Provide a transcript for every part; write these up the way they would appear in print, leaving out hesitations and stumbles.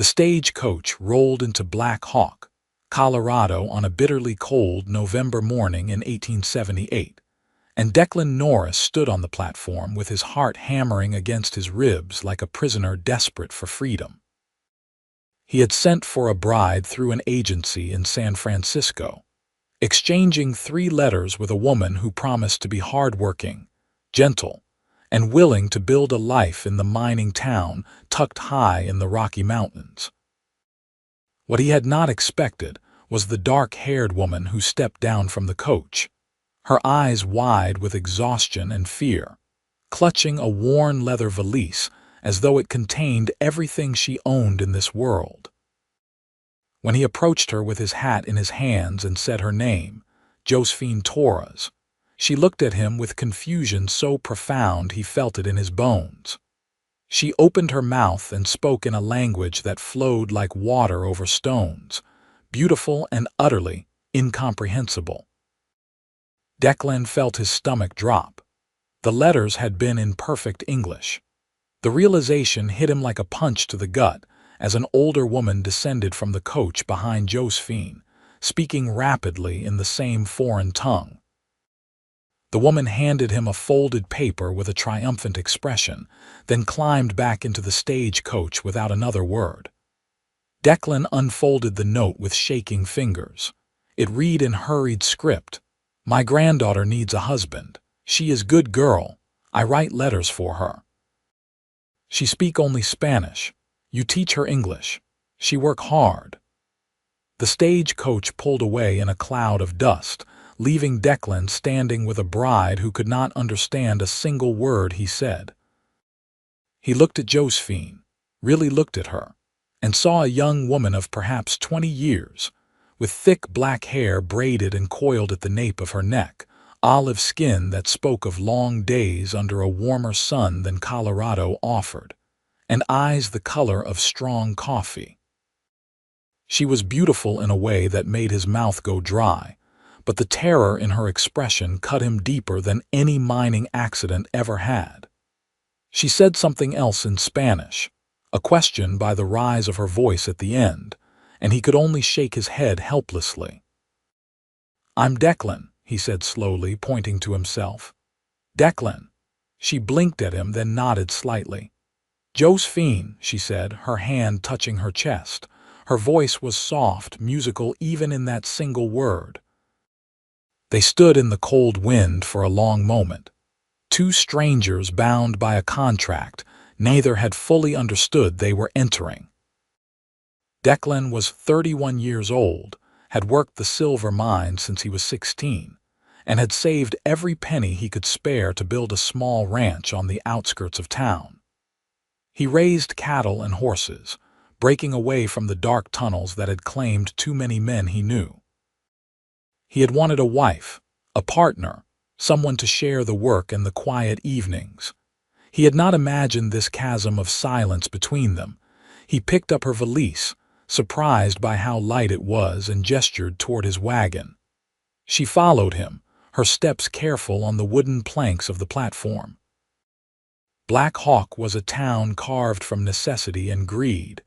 The stagecoach rolled into Black Hawk, Colorado on a bitterly cold November morning in 1878, and Declan Norris stood on the platform with his heart hammering against his ribs like a prisoner desperate for freedom. He had sent for a bride through an agency in San Francisco, exchanging 3 letters with a woman who promised to be hardworking, gentle, and willing to build a life in the mining town tucked high in the Rocky Mountains. What he had not expected was the dark-haired woman who stepped down from the coach, her eyes wide with exhaustion and fear, clutching a worn leather valise as though it contained everything she owned in this world. When he approached her with his hat in his hands and said her name, Josephine Torres, she looked at him with confusion so profound he felt it in his bones. She opened her mouth and spoke in a language that flowed like water over stones, beautiful and utterly incomprehensible. Declan felt his stomach drop. The letters had been in perfect English. The realization hit him like a punch to the gut as an older woman descended from the coach behind Josephine, speaking rapidly in the same foreign tongue. The woman handed him a folded paper with a triumphant expression, then climbed back into the stagecoach without another word. Declan unfolded the note with shaking fingers. It read in hurried script, "My granddaughter needs a husband. She is good girl. I write letters for her. She speak only Spanish. You teach her English. She work hard." The stagecoach pulled away in a cloud of dust, leaving Declan standing with a bride who could not understand a single word he said. He looked at Josephine, really looked at her, and saw a young woman of perhaps 20 years, with thick black hair braided and coiled at the nape of her neck, olive skin that spoke of long days under a warmer sun than Colorado offered, and eyes the color of strong coffee. She was beautiful in a way that made his mouth go dry, but the terror in her expression cut him deeper than any mining accident ever had. She said something else in Spanish, a question by the rise of her voice at the end, and he could only shake his head helplessly. "I'm Declan," he said slowly, pointing to himself. "Declan." She blinked at him, then nodded slightly. "Josephine," she said, her hand touching her chest. Her voice was soft, musical even in that single word. They stood in the cold wind for a long moment. 2 strangers bound by a contract neither had fully understood they were entering. Declan was 31 years old, had worked the silver mine since he was 16, and had saved every penny he could spare to build a small ranch on the outskirts of town. He raised cattle and horses, breaking away from the dark tunnels that had claimed too many men he knew. He had wanted a wife, a partner, someone to share the work and the quiet evenings. He had not imagined this chasm of silence between them. He picked up her valise, surprised by how light it was, and gestured toward his wagon. She followed him, her steps careful on the wooden planks of the platform. Black Hawk was a town carved from necessity and greed,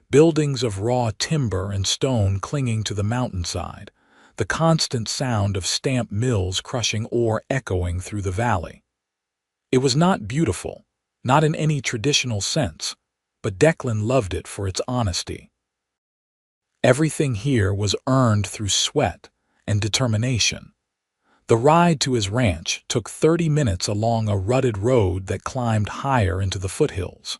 buildings of raw timber and stone clinging to the mountainside, the constant sound of stamp mills crushing ore echoing through the valley. It was not beautiful, not in any traditional sense, but Declan loved it for its honesty. Everything here was earned through sweat and determination. The ride to his ranch took 30 minutes along a rutted road that climbed higher into the foothills.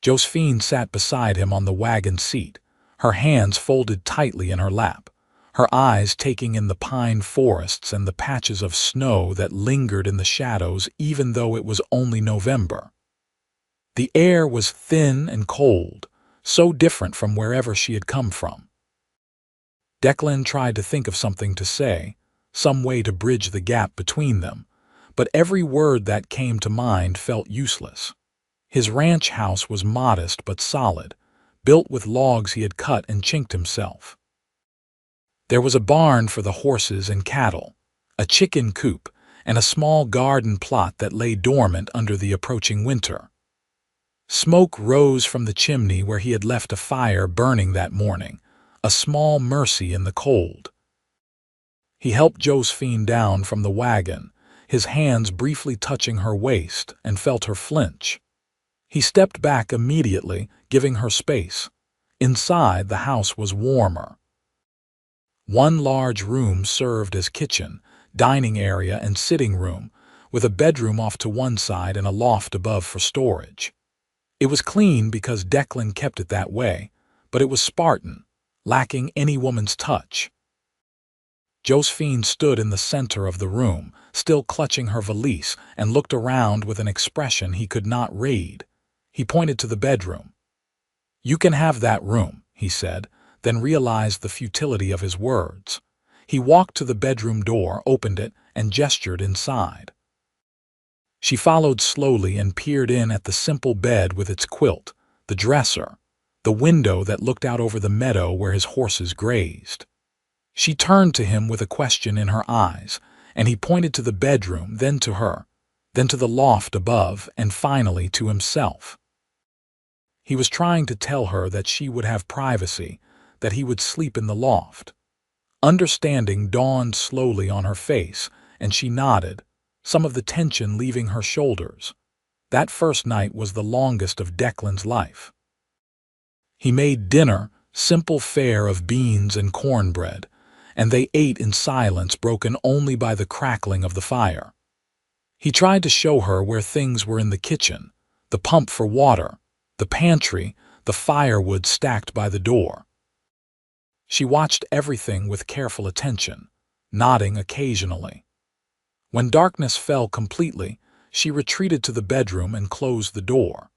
Josephine sat beside him on the wagon seat, her hands folded tightly in her lap, her eyes taking in the pine forests and the patches of snow that lingered in the shadows even though it was only November. The air was thin and cold, so different from wherever she had come from. Declan tried to think of something to say, some way to bridge the gap between them, but every word that came to mind felt useless. His ranch house was modest but solid, built with logs he had cut and chinked himself. There was a barn for the horses and cattle, a chicken coop, and a small garden plot that lay dormant under the approaching winter. Smoke rose from the chimney where he had left a fire burning that morning, a small mercy in the cold. He helped Josephine down from the wagon, his hands briefly touching her waist, and felt her flinch. He stepped back immediately, giving her space. Inside, the house was warmer. One large room served as kitchen, dining area, and sitting room, with a bedroom off to one side and a loft above for storage. It was clean because Declan kept it that way, but it was Spartan, lacking any woman's touch. Josephine stood in the center of the room, still clutching her valise, and looked around with an expression he could not read. He pointed to the bedroom. "You can have that room," he said, then realized the futility of his words. He walked to the bedroom door, opened it, and gestured inside. She followed slowly and peered in at the simple bed with its quilt, the dresser, the window that looked out over the meadow where his horses grazed. She turned to him with a question in her eyes, and he pointed to the bedroom, then to her, then to the loft above, and finally to himself. He was trying to tell her that she would have privacy, that he would sleep in the loft. Understanding dawned slowly on her face, and she nodded, some of the tension leaving her shoulders. That first night was the longest of Declan's life. He made dinner, simple fare of beans and cornbread, and they ate in silence broken only by the crackling of the fire. He tried to show her where things were in the kitchen, the pump for water, the pantry, the firewood stacked by the door. She watched everything with careful attention, nodding occasionally. When darkness fell completely, she retreated to the bedroom and closed the door.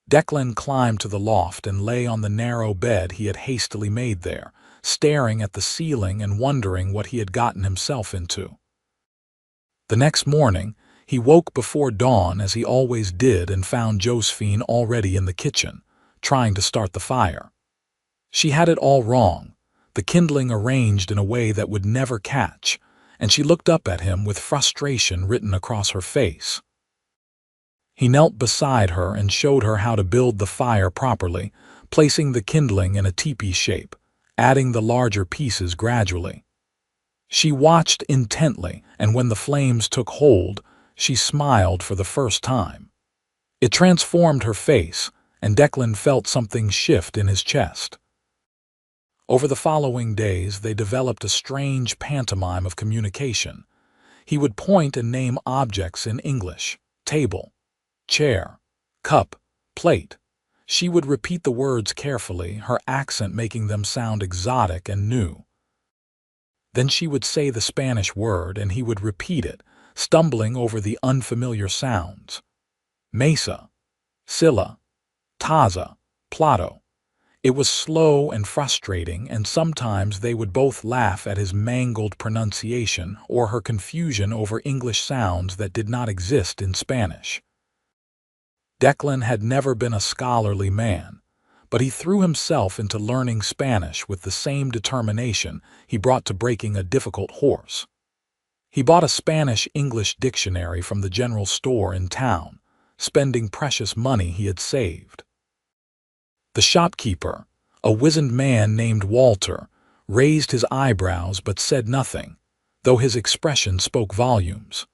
Declan climbed to the loft and lay on the narrow bed he had hastily made there, staring at the ceiling and wondering what he had gotten himself into. The next morning, he woke before dawn as he always did and found Josephine already in the kitchen, trying to start the fire. She had it all wrong, the kindling arranged in a way that would never catch, and she looked up at him with frustration written across her face. He knelt beside her and showed her how to build the fire properly, placing the kindling in a teepee shape, adding the larger pieces gradually. She watched intently, and when the flames took hold, she smiled for the first time. It transformed her face, and Declan felt something shift in his chest. Over the following days, they developed a strange pantomime of communication. He would point and name objects in English: table, chair, cup, plate. She would repeat the words carefully, her accent making them sound exotic and new. Then she would say the Spanish word, and he would repeat it, stumbling over the unfamiliar sounds. Mesa, Silla, Taza, Plato. It was slow and frustrating, and sometimes they would both laugh at his mangled pronunciation or her confusion over English sounds that did not exist in Spanish. Declan had never been a scholarly man, but he threw himself into learning Spanish with the same determination he brought to breaking a difficult horse. He bought a Spanish-English dictionary from the general store in town, spending precious money he had saved. The shopkeeper, a wizened man named Walter, raised his eyebrows but said nothing, though his expression spoke volumes.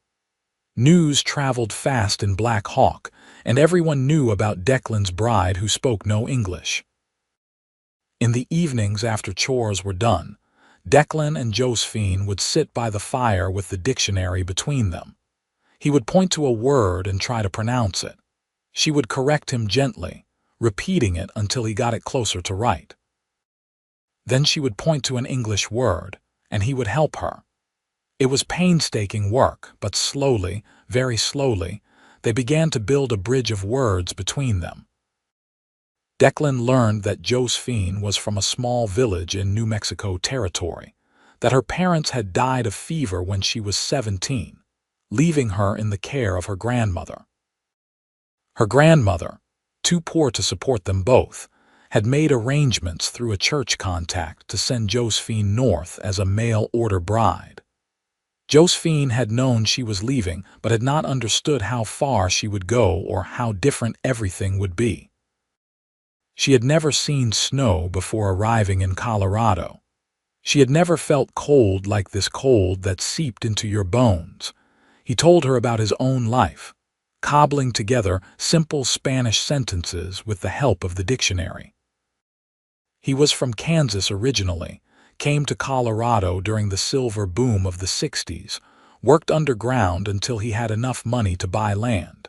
News traveled fast in Black Hawk, and everyone knew about Declan's bride who spoke no English. In the evenings after chores were done, Declan and Josephine would sit by the fire with the dictionary between them. He would point to a word and try to pronounce it. She would correct him gently, repeating it until he got it closer to right. Then she would point to an English word, and he would help her. It was painstaking work, but slowly, very slowly, they began to build a bridge of words between them. Declan learned that Josephine was from a small village in New Mexico territory, that her parents had died of fever when she was 17, leaving her in the care of her grandmother. Her grandmother, too poor to support them both, had made arrangements through a church contact to send Josephine north as a mail-order bride. Josephine had known she was leaving, but had not understood how far she would go or how different everything would be. She had never seen snow before arriving in Colorado. She had never felt cold like this, cold that seeped into your bones. He told her about his own life, cobbling together simple Spanish sentences with the help of the dictionary. He was from Kansas originally, came to Colorado during the silver boom of the 60s, worked underground until he had enough money to buy land.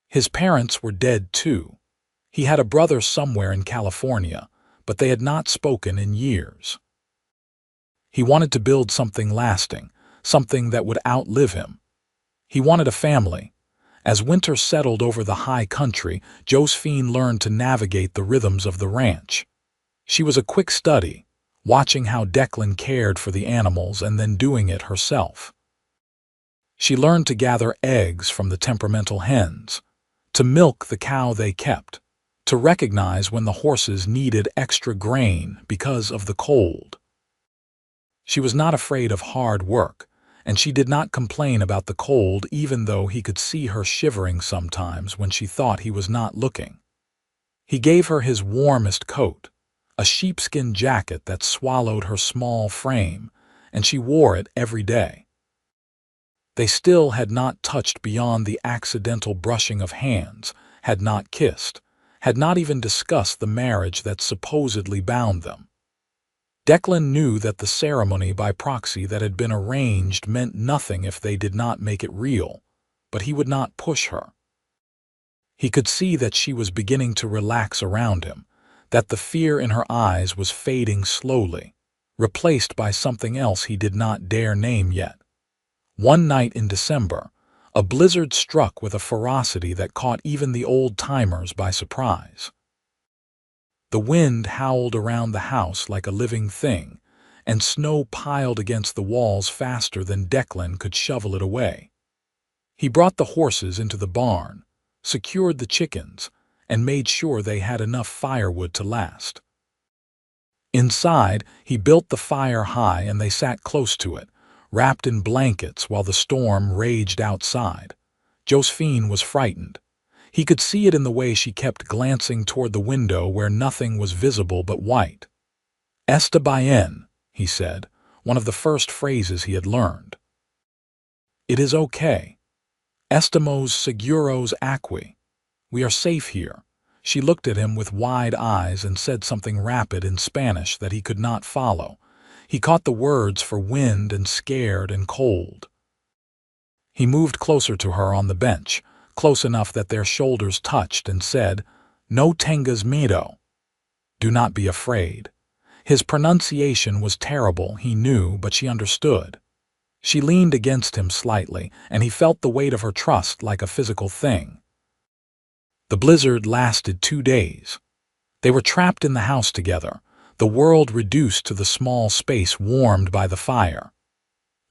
His parents were dead too. He had a brother somewhere in California, but they had not spoken in years. He wanted to build something lasting, something that would outlive him. He wanted a family. As winter settled over the high country, Josephine learned to navigate the rhythms of the ranch. She was a quick study, watching how Declan cared for the animals and then doing it herself. She learned to gather eggs from the temperamental hens, to milk the cow they kept, to recognize when the horses needed extra grain because of the cold. She was not afraid of hard work, and she did not complain about the cold even though he could see her shivering sometimes when she thought he was not looking. He gave her his warmest coat, a sheepskin jacket that swallowed her small frame, and she wore it every day. They still had not touched beyond the accidental brushing of hands, had not kissed, had not even discussed the marriage that supposedly bound them. Declan knew that the ceremony by proxy that had been arranged meant nothing if they did not make it real, but he would not push her. He could see that she was beginning to relax around him, that the fear in her eyes was fading slowly, replaced by something else he did not dare name yet. One night in December, a blizzard struck with a ferocity that caught even the old-timers by surprise. The wind howled around the house like a living thing, and snow piled against the walls faster than Declan could shovel it away. He brought the horses into the barn, secured the chickens, and made sure they had enough firewood to last. Inside, he built the fire high and they sat close to it, wrapped in blankets while the storm raged outside. Josephine was frightened. He could see it in the way she kept glancing toward the window where nothing was visible but white. "Está bien," he said, one of the first phrases he had learned. "It is okay. Estamos seguros aquí. We are safe here." She looked at him with wide eyes and said something rapid in Spanish that he could not follow. He caught the words for wind and scared and cold. He moved closer to her on the bench, close enough that their shoulders touched, and said, "No tengas miedo." Do not be afraid. His pronunciation was terrible, he knew, but she understood. She leaned against him slightly, and he felt the weight of her trust like a physical thing. The blizzard lasted 2 days. They were trapped in the house together, the world reduced to the small space warmed by the fire.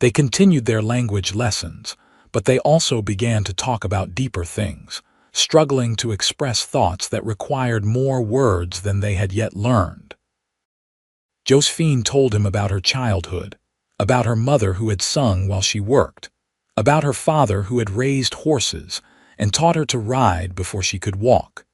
They continued their language lessons, but they also began to talk about deeper things, struggling to express thoughts that required more words than they had yet learned. Josephine told him about her childhood, about her mother who had sung while she worked, about her father who had raised horses and taught her to ride before she could walk.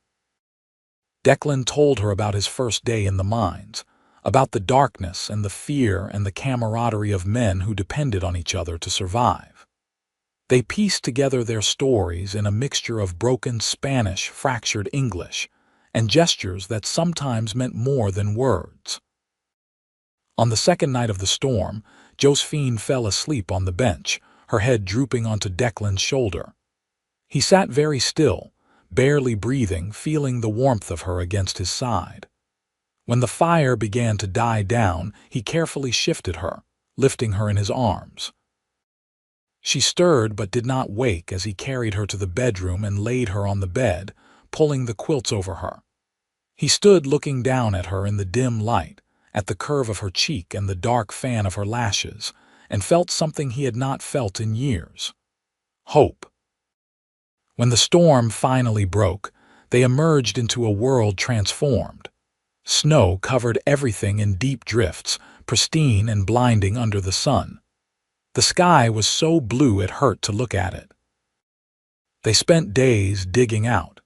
Declan told her about his first day in the mines, about the darkness and the fear and the camaraderie of men who depended on each other to survive. They pieced together their stories in a mixture of broken Spanish, fractured English, and gestures that sometimes meant more than words. On the second night of the storm, Josephine fell asleep on the bench, her head drooping onto Declan's shoulder. He sat very still, barely breathing, feeling the warmth of her against his side. When the fire began to die down, he carefully shifted her, lifting her in his arms. She stirred but did not wake as he carried her to the bedroom and laid her on the bed, pulling the quilts over her. He stood looking down at her in the dim light, at the curve of her cheek and the dark fan of her lashes, and felt something he had not felt in years: hope. When the storm finally broke, they emerged into a world transformed. Snow covered everything in deep drifts, pristine and blinding under the sun. The sky was so blue it hurt to look at it. They spent days digging out,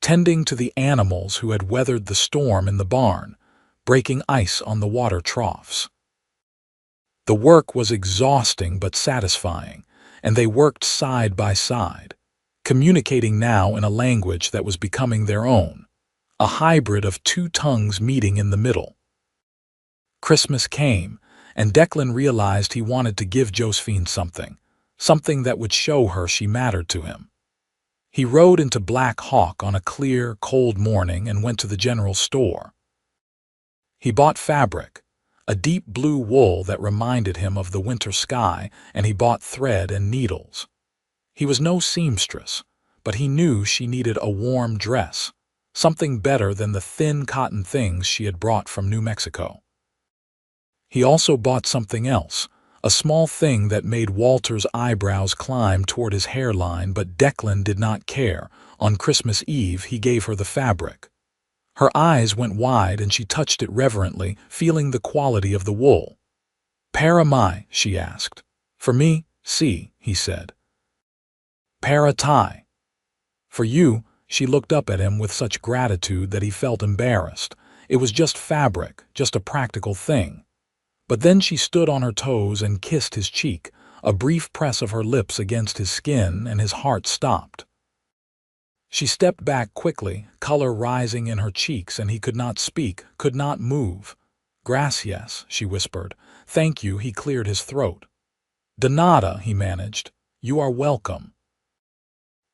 tending to the animals who had weathered the storm in the barn, breaking ice on the water troughs. The work was exhausting but satisfying, and they worked side by side, communicating now in a language that was becoming their own, a hybrid of two tongues meeting in the middle. Christmas came, and Declan realized he wanted to give Josephine something that would show her she mattered to him. He rode into Black Hawk on a clear, cold morning and went to the general store. He bought fabric, a deep blue wool that reminded him of the winter sky, and he bought thread and needles. He was no seamstress, but he knew she needed a warm dress, something better than the thin cotton things she had brought from New Mexico. He also bought something else, a small thing that made Walter's eyebrows climb toward his hairline, but Declan did not care. On Christmas Eve, he gave her the fabric. Her eyes went wide and she touched it reverently, feeling the quality of the wool. "Para mai?" she asked. "For me, si," he said. "Para tai?" "For you." She looked up at him with such gratitude that he felt embarrassed. It was just fabric, just a practical thing. But then she stood on her toes and kissed his cheek, a brief press of her lips against his skin, and his heart stopped. She stepped back quickly, color rising in her cheeks, and he could not speak, could not move. "Gracias," she whispered. "Thank you," he cleared his throat. "De nada," he managed. "You are welcome."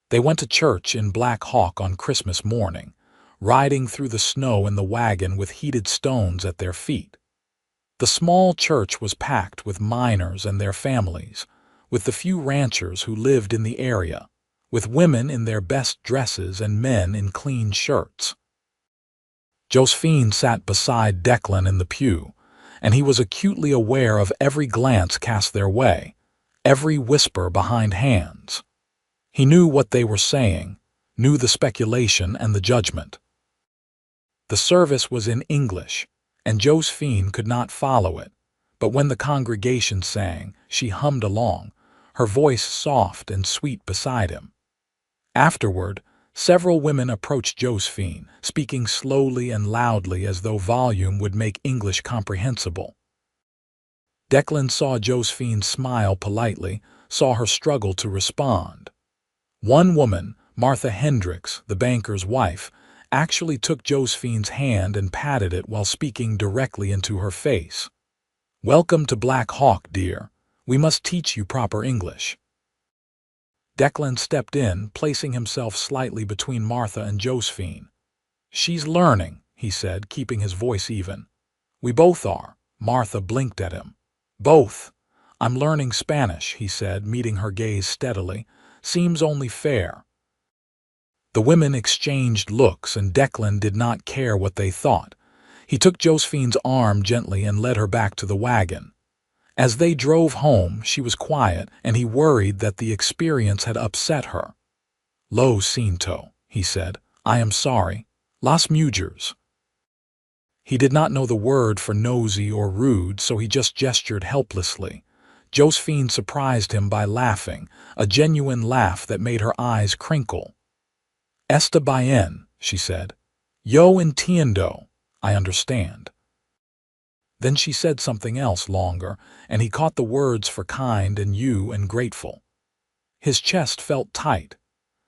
They went to church in Black Hawk on Christmas morning, riding through the snow in the wagon with heated stones at their feet. The small church was packed with miners and their families, with the few ranchers who lived in the area, with women in their best dresses and men in clean shirts. Josephine sat beside Declan in the pew, and he was acutely aware of every glance cast their way, every whisper behind hands. He knew what they were saying, knew the speculation and the judgment. The service was in English, and Josephine could not follow it, but when the congregation sang, she hummed along, her voice soft and sweet beside him. Afterward, several women approached Josephine, speaking slowly and loudly as though volume would make English comprehensible. Declan saw Josephine smile politely, saw her struggle to respond. One woman, Martha Hendricks, the banker's wife, actually took Josephine's hand and patted it while speaking directly into her face. "Welcome to Black Hawk, dear. We must teach you proper English." Declan stepped in, placing himself slightly between Martha and Josephine. "She's learning," he said, keeping his voice even. "We both are." Martha blinked at him. "Both. I'm learning Spanish," he said, meeting her gaze steadily. "Seems only fair." The women exchanged looks, and Declan did not care what they thought. He took Josephine's arm gently and led her back to the wagon. As they drove home, she was quiet, and he worried that the experience had upset her. "Lo siento," he said. "I am sorry. Las mujeres." He did not know the word for nosy or rude, so he just gestured helplessly. Josephine surprised him by laughing, a genuine laugh that made her eyes crinkle. "Está bien," she said. "Yo entiendo." I understand. Then she said something else longer, and he caught the words for kind and you and grateful. His chest felt tight.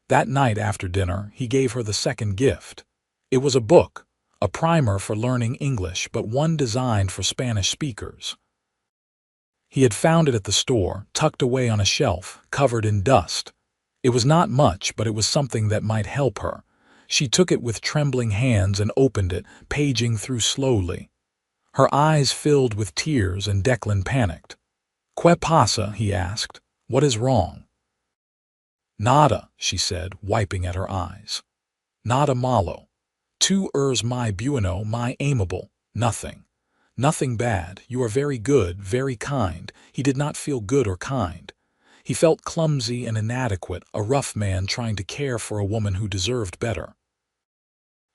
That night after dinner, he gave her the second gift. It was a book, a primer for learning English, but one designed for Spanish speakers. He had found it at the store, tucked away on a shelf, covered in dust. It was not much, but it was something that might help her. She took it with trembling hands and opened it, paging through slowly. Her eyes filled with tears, and Declan panicked. "¿Qué pasa?" he asked. "What is wrong?" "Nada," she said, wiping at her eyes. "Nada malo. Tu eres muy bueno, muy amable. Nothing. Nothing bad. You are very good, very kind." He did not feel good or kind. He felt clumsy and inadequate, a rough man trying to care for a woman who deserved better.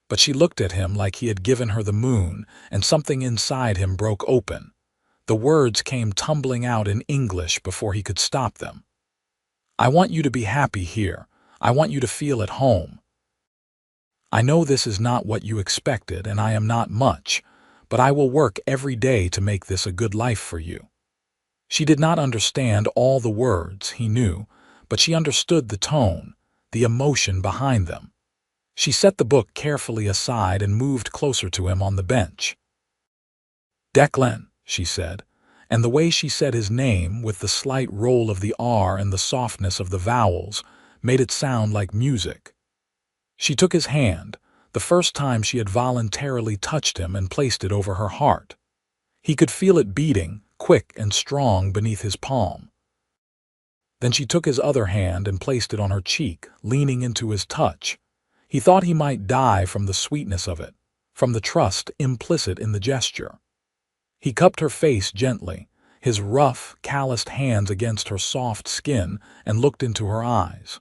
But she looked at him like he had given her the moon, and something inside him broke open. The words came tumbling out in English before he could stop them. I want you to be happy here. I want you to feel at home. I know this is not what you expected, and I am not much, but I will work every day to make this a good life for you. She did not understand all the words, he knew, but she understood the tone, the emotion behind them. She set the book carefully aside and moved closer to him on the bench. Declan, she said, and the way she said his name, with the slight roll of the R and the softness of the vowels, made it sound like music. She took his hand, the first time she had voluntarily touched him, and placed it over her heart. He could feel it beating, quick and strong, beneath his palm. Then she took his other hand and placed it on her cheek, leaning into his touch. He thought he might die from the sweetness of it, from the trust implicit in the gesture. He cupped her face gently, his rough, calloused hands against her soft skin, and looked into her eyes.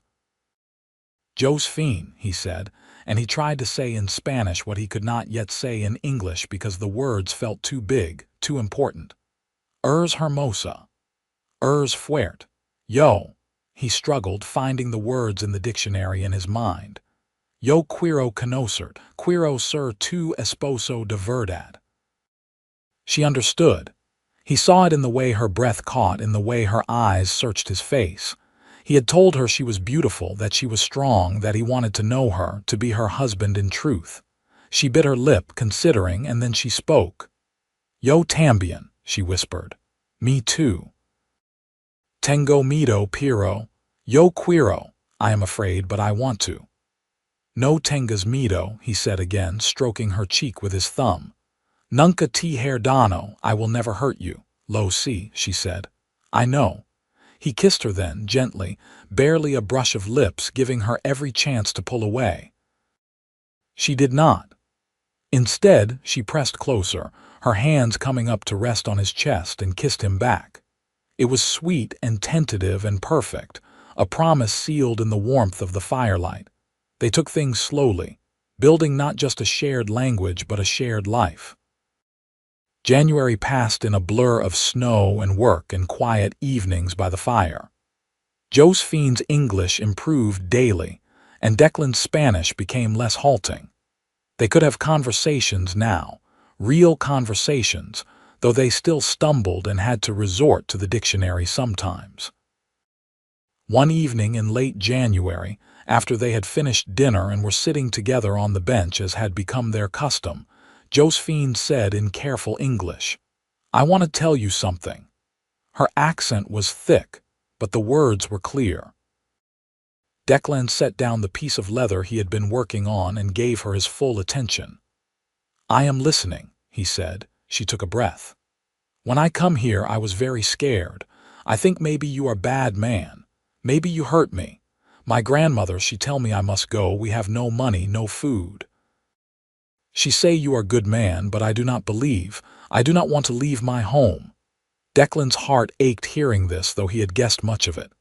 Josephine, he said, and he tried to say in Spanish what he could not yet say in English because the words felt too big, too important. Eres hermosa. Eres fuerte. Yo. He struggled, finding the words in the dictionary in his mind. Yo quiero ser tu esposo de verdad. She understood. He saw it in the way her breath caught, in the way her eyes searched his face. He had told her she was beautiful, that she was strong, that he wanted to know her, to be her husband in truth. She bit her lip, considering, and then she spoke. Yo también, she whispered. Me too. Tengo miedo pero, yo quiero. I am afraid, but I want to. No tengas miedo, he said again, stroking her cheek with his thumb. Nunca te herdano, I will never hurt you. Lo si, she said. I know. He kissed her then, gently, barely a brush of lips, giving her every chance to pull away. She did not. Instead, she pressed closer, her hands coming up to rest on his chest, and kissed him back. It was sweet and tentative and perfect, a promise sealed in the warmth of the firelight. They took things slowly, building not just a shared language but a shared life. January passed in a blur of snow and work and quiet evenings by the fire. Josephine's English improved daily, and Declan's Spanish became less halting. They could have conversations now, real conversations, though they still stumbled and had to resort to the dictionary sometimes. One evening in late January, after they had finished dinner and were sitting together on the bench as had become their custom, Josephine said in careful English, I want to tell you something. Her accent was thick, but the words were clear. Declan set down the piece of leather he had been working on and gave her his full attention. I am listening, he said. She took a breath. When I come here, I was very scared. I think maybe you are bad man. Maybe you hurt me. My grandmother, she tell me I must go. We have no money, no food. She say you are good man, but I do not believe. I do not want to leave my home. Declan's heart ached hearing this, though he had guessed much of it.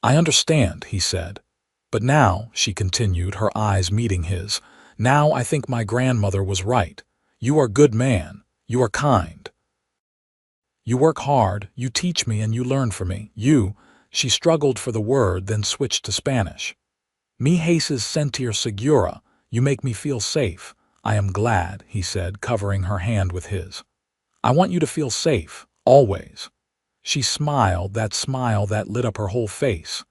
I understand, he said. But now, she continued, her eyes meeting his, now I think my grandmother was right. You are good man. You are kind. You work hard, you teach me and you learn for me. She struggled for the word, then switched to Spanish. Me haces sentir segura, you make me feel safe. I am glad, he said, covering her hand with his. I want you to feel safe, always. She smiled, that smile that lit up her whole face.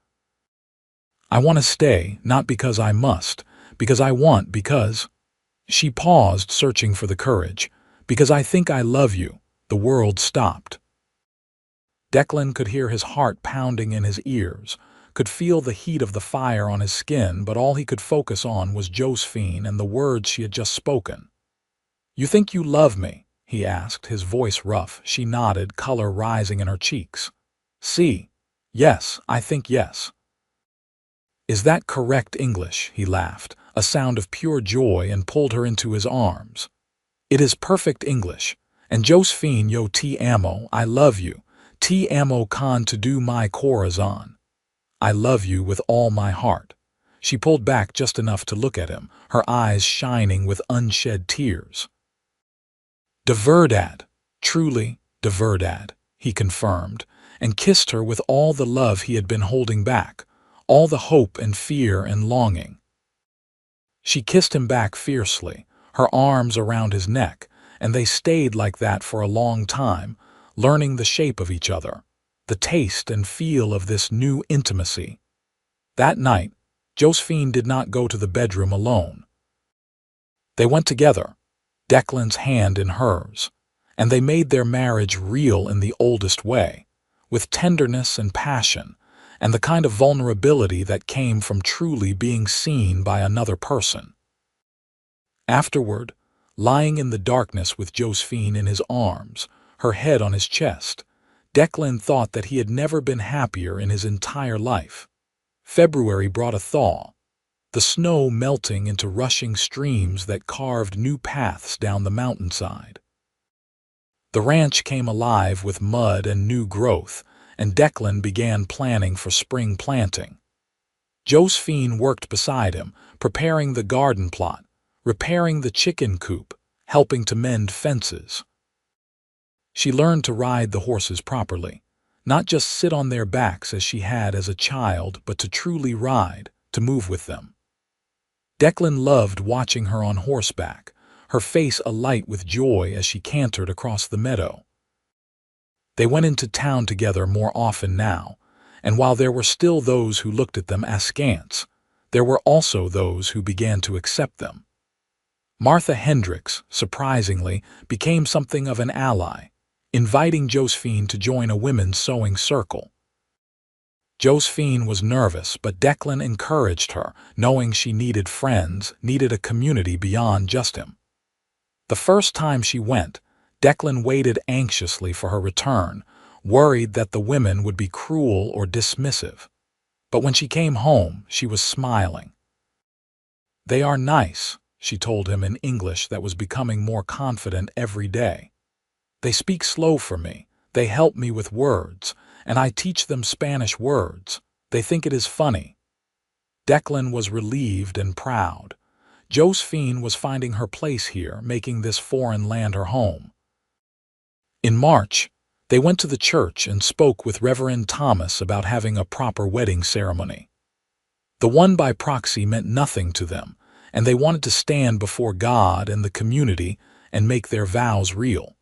I want to stay, not because I must, because I want, because... She paused, searching for the courage. Because I think I love you. The world stopped. Declan could hear his heart pounding in his ears, could feel the heat of the fire on his skin, but all he could focus on was Josephine and the words she had just spoken. You think you love me? He asked, his voice rough. She nodded, color rising in her cheeks. See. Yes, I think yes. Is that correct English? He laughed, a sound of pure joy, and pulled her into his arms. It is perfect English. And Josephine, yo te amo, I love you. Te amo con todo mi corazón. I love you with all my heart. She pulled back just enough to look at him, her eyes shining with unshed tears. De verdad, truly, de de verdad, he confirmed, and kissed her with all the love he had been holding back, all the hope and fear and longing. She kissed him back fiercely, her arms around his neck, and they stayed like that for a long time, learning the shape of each other, the taste and feel of this new intimacy. That night, Josephine did not go to the bedroom alone. They went together, Declan's hand in hers, and they made their marriage real in the oldest way, with tenderness and passion, and the kind of vulnerability that came from truly being seen by another person. Afterward, lying in the darkness with Josephine in his arms, her head on his chest, Declan thought that he had never been happier in his entire life. February brought a thaw, the snow melting into rushing streams that carved new paths down the mountainside. The ranch came alive with mud and new growth, and Declan began planning for spring planting. Josephine worked beside him, preparing the garden plot, repairing the chicken coop, helping to mend fences. She learned to ride the horses properly, not just sit on their backs as she had as a child, but to truly ride, to move with them. Declan loved watching her on horseback, her face alight with joy as she cantered across the meadow. They went into town together more often now, and while there were still those who looked at them askance, there were also those who began to accept them. Martha Hendricks, surprisingly, became something of an ally, inviting Josephine to join a women's sewing circle. Josephine was nervous, but Declan encouraged her, knowing she needed friends, needed a community beyond just him. The first time she went, Declan waited anxiously for her return, worried that the women would be cruel or dismissive. But when she came home, she was smiling. "They are nice," she told him in English that was becoming more confident every day. "They speak slow for me, they help me with words, and I teach them Spanish words. They think it is funny." Declan was relieved and proud. Josephine was finding her place here, making this foreign land her home. In March, they went to the church and spoke with Reverend Thomas about having a proper wedding ceremony. The one by proxy meant nothing to them, and they wanted to stand before God and the community and make their vows real.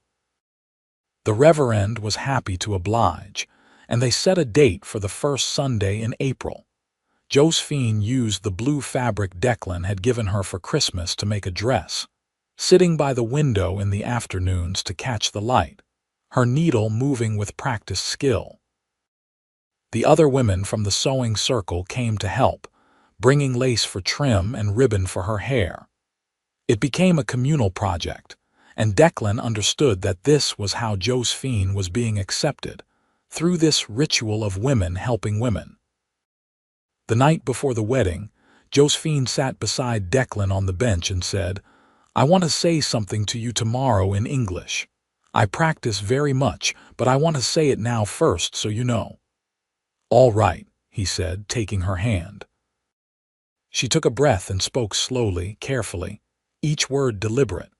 The Reverend was happy to oblige, and they set a date for the first Sunday in April. Josephine used the blue fabric Declan had given her for Christmas to make a dress, sitting by the window in the afternoons to catch the light, her needle moving with practiced skill. The other women from the sewing circle came to help, bringing lace for trim and ribbon for her hair. It became a communal project, and Declan understood that this was how Josephine was being accepted, through this ritual of women helping women. The night before the wedding, Josephine sat beside Declan on the bench and said, "I want to say something to you tomorrow in English. I practice very much, but I want to say it now first so you know." "All right," he said, taking her hand. She took a breath and spoke slowly, carefully, each word deliberate.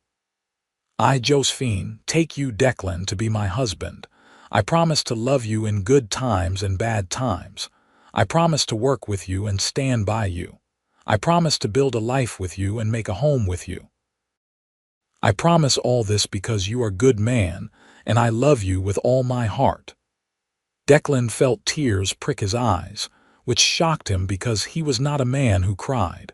"I, Josephine, take you, Declan, to be my husband. I promise to love you in good times and bad times. I promise to work with you and stand by you. I promise to build a life with you and make a home with you. I promise all this because you are a good man, and I love you with all my heart." Declan felt tears prick his eyes, which shocked him because he was not a man who cried.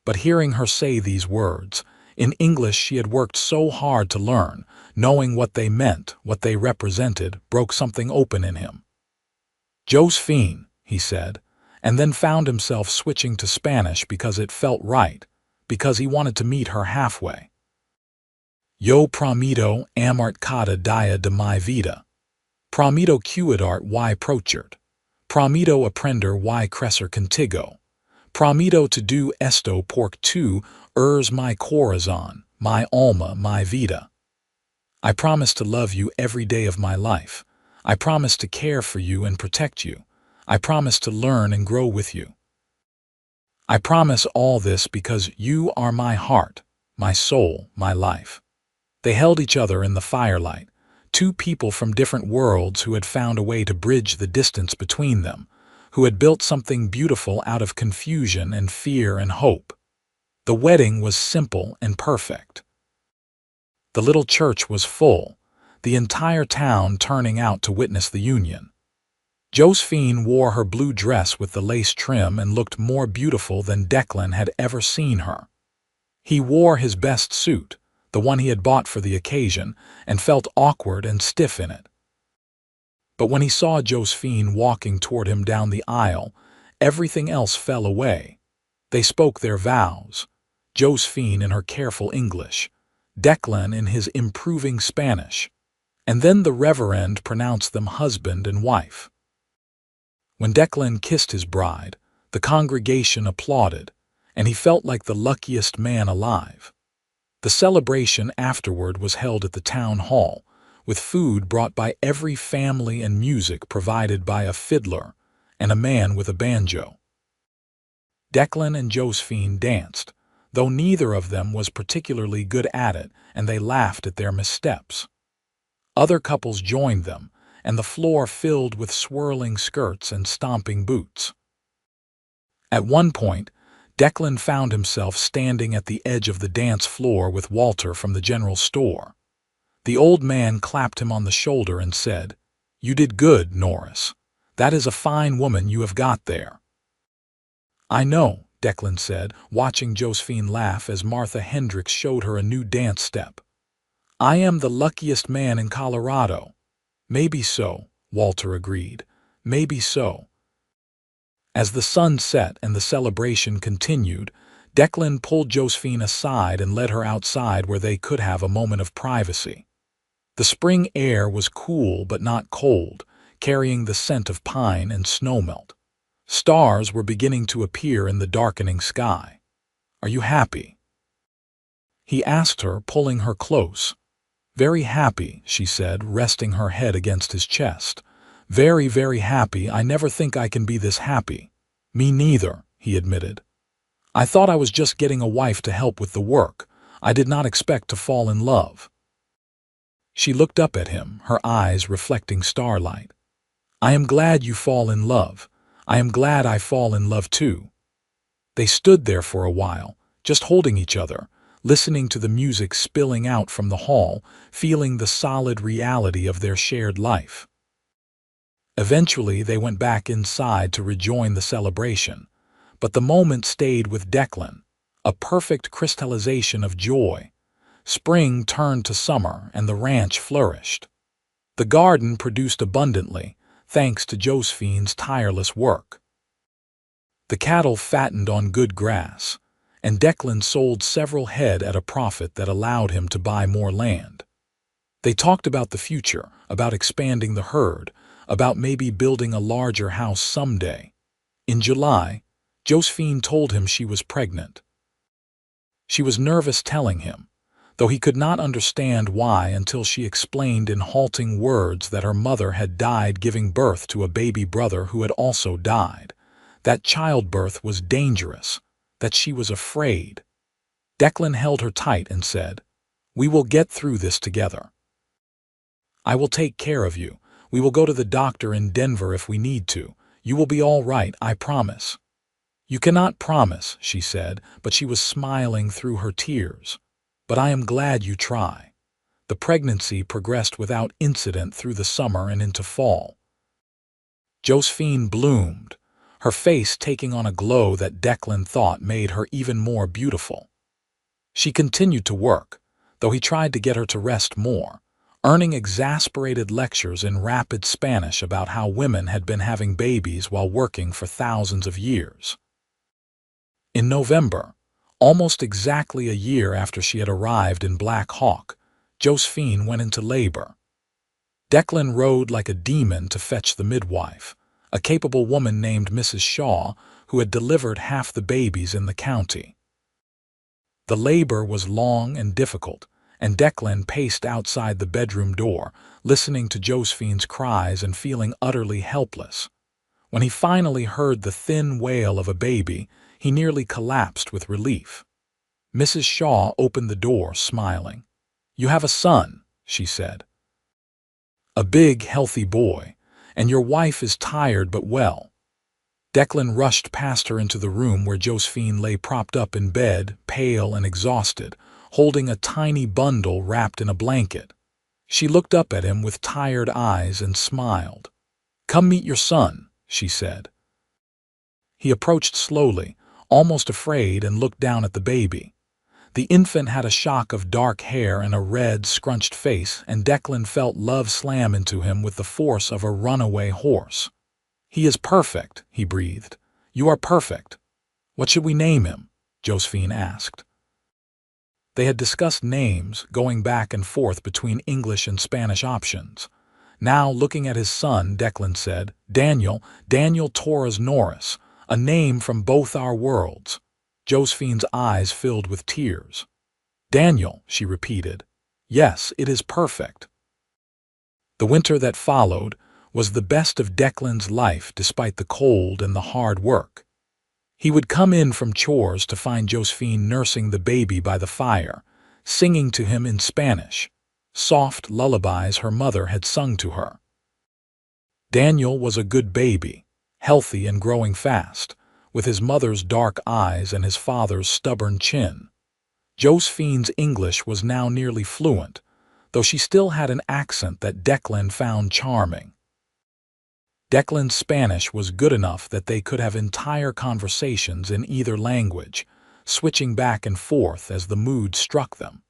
But hearing her say these words, in English she had worked so hard to learn, knowing what they meant, what they represented, broke something open in him. "Josephine," he said, and then found himself switching to Spanish because it felt right, because he wanted to meet her halfway. "Yo prometo amarte cada día de mi vida. Prometo cuidar y proteger. Prometo aprender y crecer contigo. Prometo to do esto porque tú eres mi corazón, mi alma, mi vida. I promise to love you every day of my life. I promise to care for you and protect you. I promise to learn and grow with you. I promise all this because you are my heart, my soul, my life." They held each other in the firelight, two people from different worlds who had found a way to bridge the distance between them, who had built something beautiful out of confusion and fear and hope. The wedding was simple and perfect. The little church was full, the entire town turning out to witness the union. Josephine wore her blue dress with the lace trim and looked more beautiful than Declan had ever seen her. He wore his best suit, the one he had bought for the occasion, and felt awkward and stiff in it. But when he saw Josephine walking toward him down the aisle, everything else fell away. They spoke their vows, Josephine in her careful English, Declan in his improving Spanish, and then the Reverend pronounced them husband and wife. When Declan kissed his bride, the congregation applauded, and he felt like the luckiest man alive. The celebration afterward was held at the town hall, with food brought by every family and music provided by a fiddler and a man with a banjo. Declan and Josephine danced, though neither of them was particularly good at it, and they laughed at their missteps. Other couples joined them, and the floor filled with swirling skirts and stomping boots. At one point, Declan found himself standing at the edge of the dance floor with Walter from the general store. The old man clapped him on the shoulder and said, "You did good, Norris. That is a fine woman you have got there." "I know," Declan said, watching Josephine laugh as Martha Hendricks showed her a new dance step. "I am the luckiest man in Colorado." "Maybe so," Walter agreed. "Maybe so." As the sun set and the celebration continued, Declan pulled Josephine aside and led her outside where they could have a moment of privacy. The spring air was cool but not cold, carrying the scent of pine and snowmelt. Stars were beginning to appear in the darkening sky. "Are you happy?" he asked her, pulling her close. "Very happy," she said, resting her head against his chest. "Very, very happy. I never think I can be this happy." "Me neither," he admitted. "I thought I was just getting a wife to help with the work. I did not expect to fall in love." She looked up at him, her eyes reflecting starlight. "I am glad you fall in love. I am glad I fall in love too." They stood there for a while, just holding each other, listening to the music spilling out from the hall, feeling the solid reality of their shared life. Eventually, they went back inside to rejoin the celebration, but the moment stayed with Declan, a perfect crystallization of joy. Spring turned to summer, and the ranch flourished. The garden produced abundantly, thanks to Josephine's tireless work. The cattle fattened on good grass, and Declan sold several head at a profit that allowed him to buy more land. They talked about the future, about expanding the herd, about maybe building a larger house someday. In July, Josephine told him she was pregnant. She was nervous telling him, though he could not understand why until she explained in halting words that her mother had died giving birth to a baby brother who had also died, that childbirth was dangerous, that she was afraid. Declan held her tight and said, "We will get through this together. I will take care of you. We will go to the doctor in Denver if we need to. You will be all right, I promise." "You cannot promise," she said, but she was smiling through her tears. "But I am glad you try." The pregnancy progressed without incident through the summer and into fall. Josephine bloomed, her face taking on a glow that Declan thought made her even more beautiful. She continued to work, though he tried to get her to rest more, earning exasperated lectures in rapid Spanish about how women had been having babies while working for thousands of years. In November, almost exactly a year after she had arrived in Black Hawk, Josephine went into labor. Declan rode like a demon to fetch the midwife, a capable woman named Mrs. Shaw, who had delivered half the babies in the county. The labor was long and difficult, and Declan paced outside the bedroom door, listening to Josephine's cries and feeling utterly helpless. When he finally heard the thin wail of a baby, he nearly collapsed with relief. Mrs. Shaw opened the door, smiling. "You have a son," she said. A big, healthy boy. And your wife is tired but well. Declan rushed past her into the room where Josephine lay propped up in bed, pale and exhausted, holding a tiny bundle wrapped in a blanket. She looked up at him with tired eyes and smiled. "Come meet your son," she said. He approached slowly, almost afraid, and looked down at the baby. The infant had a shock of dark hair and a red, scrunched face, and Declan felt love slam into him with the force of a runaway horse. "He is perfect," he breathed. "You are perfect." "What should we name him?" Josephine asked. They had discussed names, going back and forth between English and Spanish options. Now, looking at his son, Declan said, Daniel Torres Norris, a name from both our worlds." Josephine's eyes filled with tears. "Daniel," she repeated. "Yes, it is perfect." The winter that followed was the best of Declan's life despite the cold and the hard work. He would come in from chores to find Josephine nursing the baby by the fire, singing to him in Spanish, soft lullabies her mother had sung to her. Daniel was a good baby, healthy and growing fast, with his mother's dark eyes and his father's stubborn chin. Josephine's English was now nearly fluent, though she still had an accent that Declan found charming. Declan's Spanish was good enough that they could have entire conversations in either language, switching back and forth as the mood struck them.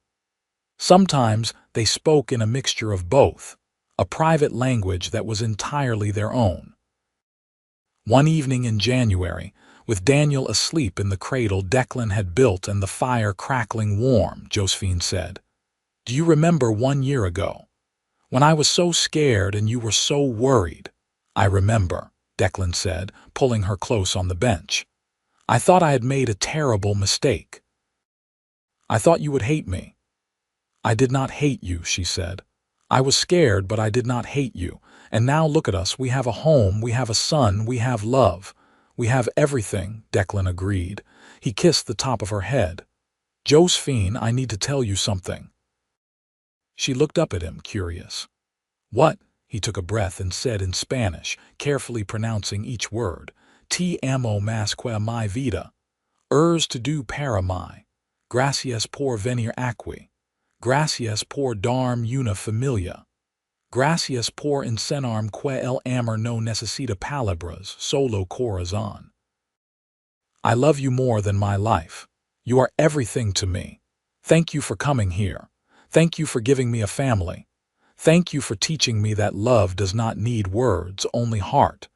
Sometimes they spoke in a mixture of both, a private language that was entirely their own. One evening in January, with Daniel asleep in the cradle Declan had built and the fire crackling warm, Josephine said, "Do you remember 1 year ago, when I was so scared and you were so worried?" "I remember," Declan said, pulling her close on the bench. "I thought I had made a terrible mistake. I thought you would hate me." "I did not hate you," she said. "I was scared, but I did not hate you. And now look at us. We have a home, we have a son, we have love. We have everything," Declan agreed. He kissed the top of her head. "Josephine, I need to tell you something." She looked up at him, curious. "What?" He took a breath and said in Spanish, carefully pronouncing each word. "Te amo más que mi vida. To do para mí. Gracias por venir aquí. Gracias por darme una familia. Gracias por enseñarme que el amor no necesita palabras, solo corazón. I love you more than my life. You are everything to me. Thank you for coming here. Thank you for giving me a family. Thank you for teaching me that love does not need words, only heart."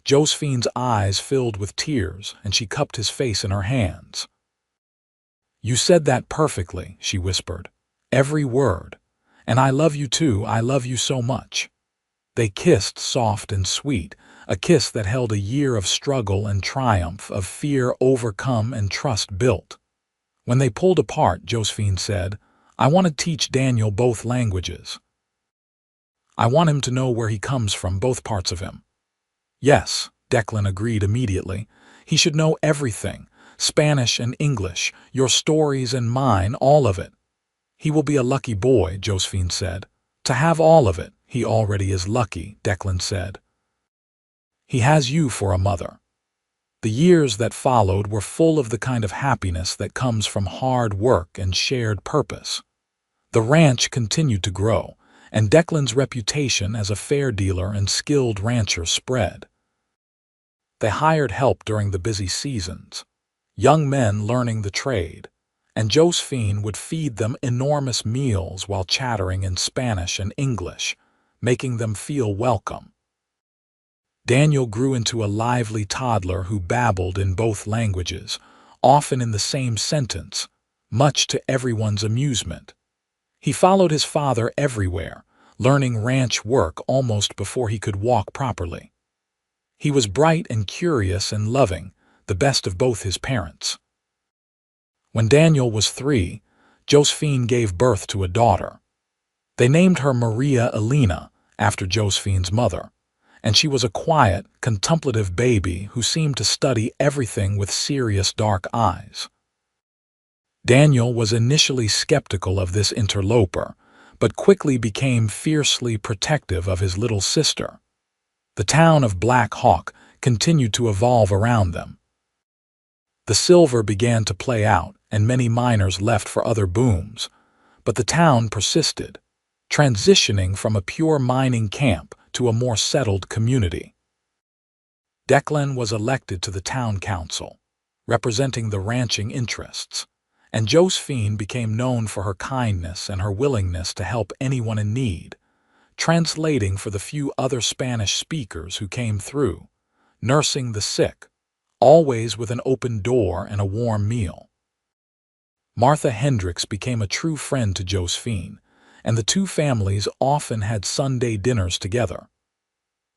Josephine's eyes filled with tears, and she cupped his face in her hands. "You said that perfectly," she whispered. "Every word. And I love you too, I love you so much." They kissed soft and sweet, a kiss that held a year of struggle and triumph, of fear overcome and trust built. When they pulled apart, Josephine said, "I want to teach Daniel both languages. I want him to know where he comes from, both parts of him." "Yes," Declan agreed immediately. "He should know everything, Spanish and English, your stories and mine, all of it." "He will be a lucky boy," Josephine said. "To have all of it." "He already is lucky," Declan said. "He has you for a mother." The years that followed were full of the kind of happiness that comes from hard work and shared purpose. The ranch continued to grow, and Declan's reputation as a fair dealer and skilled rancher spread. They hired help during the busy seasons, young men learning the trade, and Josephine would feed them enormous meals while chattering in Spanish and English, making them feel welcome. Daniel grew into a lively toddler who babbled in both languages, often in the same sentence, much to everyone's amusement. He followed his father everywhere, learning ranch work almost before he could walk properly. He was bright and curious and loving, the best of both his parents. When Daniel was 3, Josephine gave birth to a daughter. They named her Maria Elena, after Josephine's mother, and she was a quiet, contemplative baby who seemed to study everything with serious dark eyes. Daniel was initially skeptical of this interloper, but quickly became fiercely protective of his little sister. The town of Black Hawk continued to evolve around them. The silver began to play out, and many miners left for other booms, but the town persisted, transitioning from a pure mining camp to a more settled community. Declan was elected to the town council, representing the ranching interests, and Josephine became known for her kindness and her willingness to help anyone in need, translating for the few other Spanish speakers who came through, nursing the sick, always with an open door and a warm meal. Martha Hendricks became a true friend to Josephine, and the two families often had Sunday dinners together.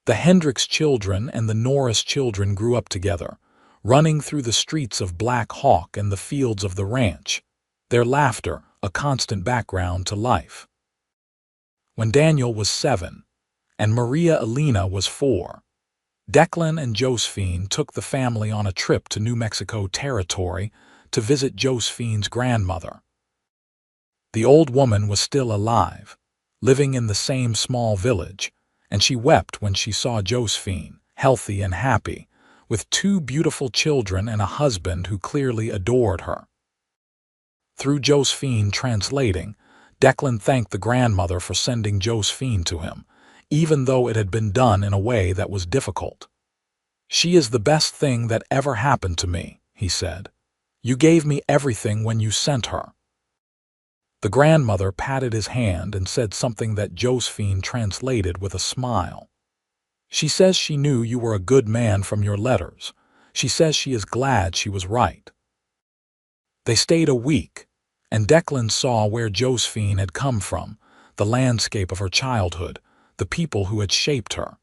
The Hendricks children and the Norris children grew up together, running through the streets of Black Hawk and the fields of the ranch, their laughter a constant background to life. When Daniel was 7 and Maria Elena was 4, Declan and Josephine took the family on a trip to New Mexico Territory to visit Josephine's grandmother. The old woman was still alive, living in the same small village, and she wept when she saw Josephine, healthy and happy, with 2 beautiful children and a husband who clearly adored her. Through Josephine translating, Declan thanked the grandmother for sending Josephine to him, even though it had been done in a way that was difficult. "She is the best thing that ever happened to me," he said. "You gave me everything when you sent her." The grandmother patted his hand and said something that Josephine translated with a smile. "She says she knew you were a good man from your letters. She says she is glad she was right." They stayed a week, and Declan saw where Josephine had come from, the landscape of her childhood, the people who had shaped her.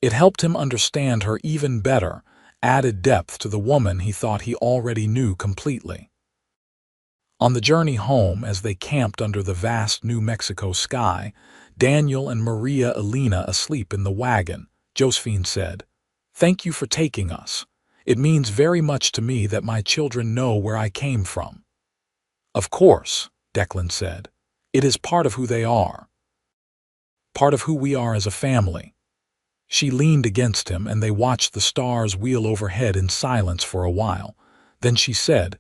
It helped him understand her even better, added depth to the woman he thought he already knew completely. On the journey home, as they camped under the vast New Mexico sky, Daniel and Maria Elena asleep in the wagon, Josephine said, "Thank you for taking us. It means very much to me that my children know where I came from." "Of course," Declan said. "It is part of who they are. Part of who we are as a family." She leaned against him, and they watched the stars wheel overhead in silence for a while. Then she said,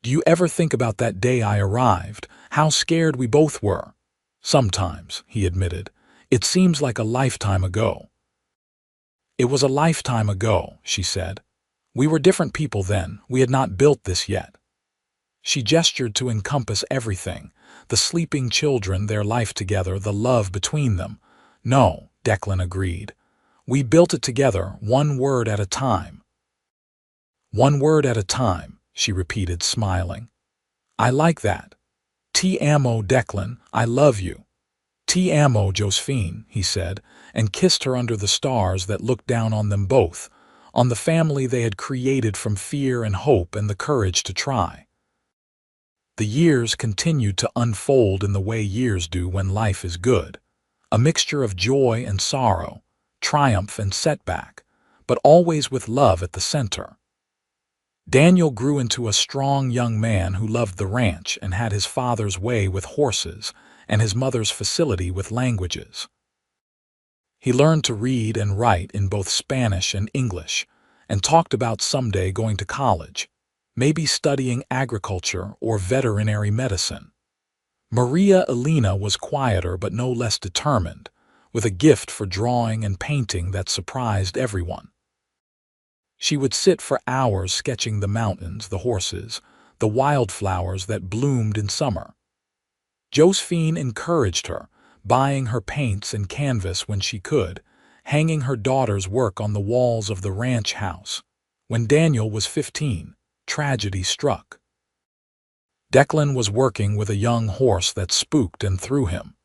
"Do you ever think about that day I arrived, how scared we both were?" "Sometimes," he admitted. "It seems like a lifetime ago." "It was a lifetime ago," she said. "We were different people then. We had not built this yet." She gestured to encompass everything, the sleeping children, their life together, the love between them. "No," Declan agreed. "We built it together, one word at a time." "One word at a time," she repeated, smiling. "I like that. Ti amo, Declan, I love you." "Ti amo, Josephine," he said, and kissed her under the stars that looked down on them both, on the family they had created from fear and hope and the courage to try. The years continued to unfold in the way years do when life is good, a mixture of joy and sorrow, triumph and setback, but always with love at the center. Daniel grew into a strong young man who loved the ranch and had his father's way with horses and his mother's facility with languages. He learned to read and write in both Spanish and English, and talked about someday going to college, maybe studying agriculture or veterinary medicine. Maria Elena was quieter but no less determined, with a gift for drawing and painting that surprised everyone. She would sit for hours sketching the mountains, the horses, the wildflowers that bloomed in summer. Josephine encouraged her, buying her paints and canvas when she could, hanging her daughter's work on the walls of the ranch house. When Daniel was 15, tragedy struck. Declan was working with a young horse that spooked and threw him.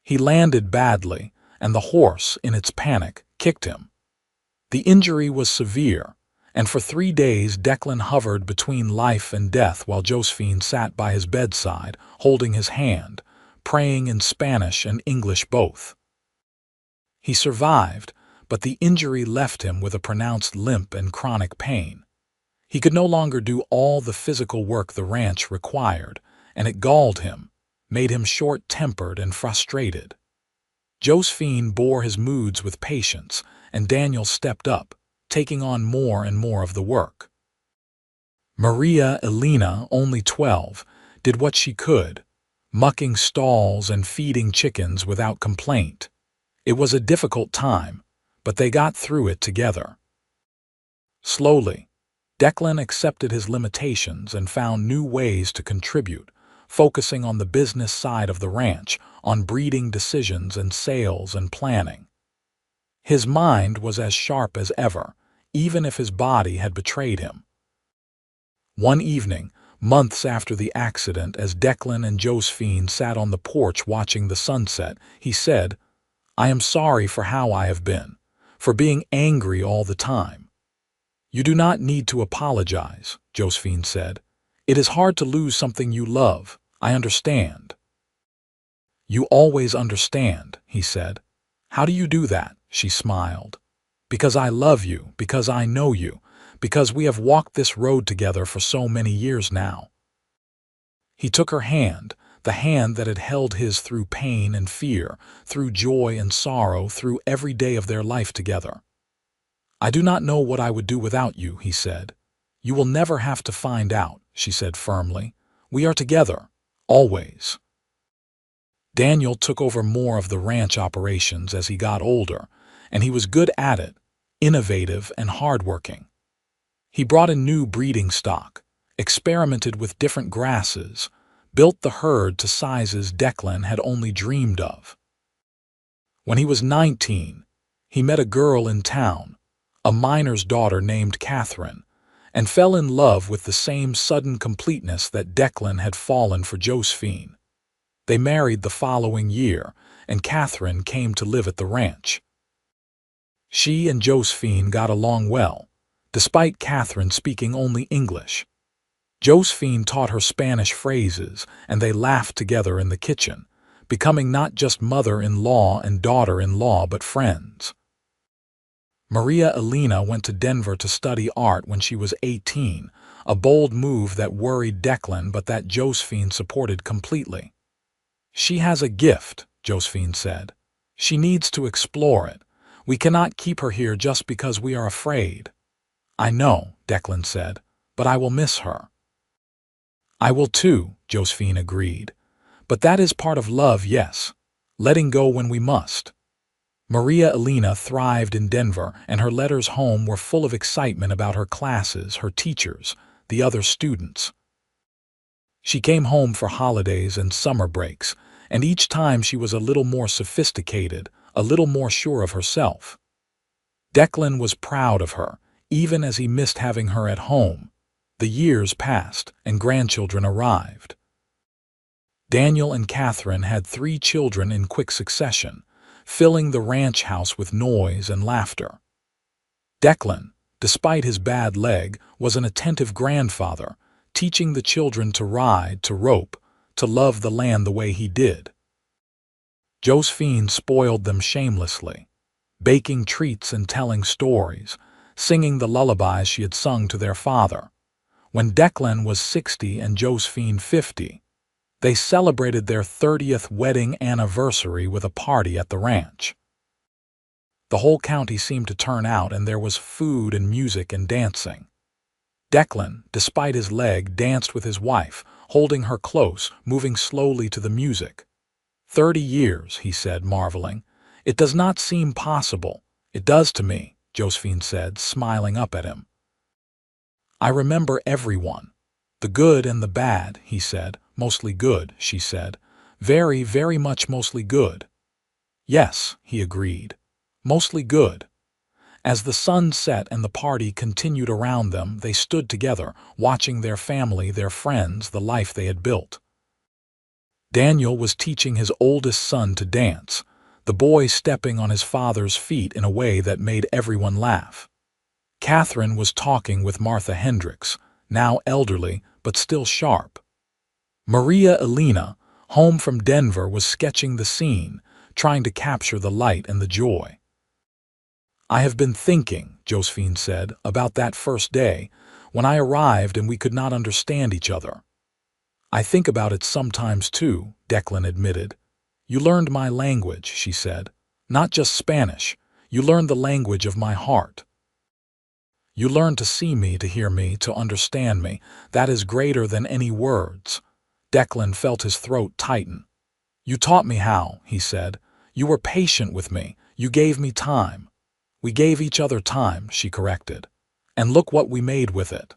He landed badly, and the horse, in its panic, kicked him. The injury was severe, and for 3 days Declan hovered between life and death while Josephine sat by his bedside, holding his hand, praying in Spanish and English both. He survived, but the injury left him with a pronounced limp and chronic pain. He could no longer do all the physical work the ranch required, and it galled him, made him short-tempered and frustrated. Josephine bore his moods with patience, and Daniel stepped up, taking on more and more of the work. Maria Elena, only 12, did what she could, mucking stalls and feeding chickens without complaint. It was a difficult time, but they got through it together. Slowly, Declan accepted his limitations and found new ways to contribute, focusing on the business side of the ranch, on breeding decisions and sales and planning. His mind was as sharp as ever, even if his body had betrayed him. One evening, months after the accident, as Declan and Josephine sat on the porch watching the sunset, he said, "I am sorry for how I have been, for being angry all the time." "You do not need to apologize," Josephine said. "It is hard to lose something you love. I understand." "You always understand," he said. "How do you do that?" She smiled. "Because I love you, because I know you, because we have walked this road together for so many years now." He took her hand, the hand that had held his through pain and fear, through joy and sorrow, through every day of their life together. "I do not know what I would do without you," he said. "You will never have to find out," she said firmly. "We are together, always." Daniel took over more of the ranch operations as he got older, and he was good at it, innovative and hardworking. He brought in new breeding stock, experimented with different grasses, built the herd to sizes Declan had only dreamed of. When he was 19, he met a girl in town, a miner's daughter named Catherine, and fell in love with the same sudden completeness that Declan had fallen for Josephine. They married the following year, and Catherine came to live at the ranch. She and Josephine got along well, despite Catherine speaking only English. Josephine taught her Spanish phrases, and they laughed together in the kitchen, becoming not just mother-in-law and daughter-in-law but friends. Maria Elena went to Denver to study art when she was 18, a bold move that worried Declan but that Josephine supported completely. "She has a gift," Josephine said. "She needs to explore it. We cannot keep her here just because we are afraid." "I know," Declan said, "but I will miss her." "I will too," Josephine agreed. "But that is part of love, yes. Letting go when we must." Maria Elena thrived in Denver, and her letters home were full of excitement about her classes, her teachers, the other students. She came home for holidays and summer breaks, and each time she was a little more sophisticated, a little more sure of herself. Declan was proud of her, even as he missed having her at home. The years passed, and grandchildren arrived. Daniel and Catherine had 3 children in quick succession, filling the ranch house with noise and laughter. Declan, despite his bad leg, was an attentive grandfather, teaching the children to ride, to rope, to love the land the way he did. Josephine spoiled them shamelessly, baking treats and telling stories, singing the lullabies she had sung to their father. When Declan was 60 and Josephine 50, they celebrated their 30th wedding anniversary with a party at the ranch. The whole county seemed to turn out, and there was food and music and dancing. Declan, despite his leg, danced with his wife, holding her close, moving slowly to the music. 30 years, he said, marveling. "It does not seem possible." "It does to me," Josephine said, smiling up at him. "I remember everyone. The good and the bad," he said. "Mostly good," she said. "Very, very much mostly good." "Yes," he agreed. "Mostly good." As the sun set and the party continued around them, they stood together, watching their family, their friends, the life they had built. Daniel was teaching his oldest son to dance, the boy stepping on his father's feet in a way that made everyone laugh. Catherine was talking with Martha Hendricks, now elderly but still sharp. Maria Elena, home from Denver, was sketching the scene, trying to capture the light and the joy. "I have been thinking," Josephine said, "about that first day, when I arrived and we could not understand each other. I think about it sometimes too, Declan admitted. You learned my language, she said. Not just Spanish. You learned the language of my heart. You learned to see me, to hear me, to understand me. That is greater than any words. Declan felt his throat tighten. You taught me how, he said. You were patient with me. You gave me time. We gave each other time, she corrected. And look what we made with it.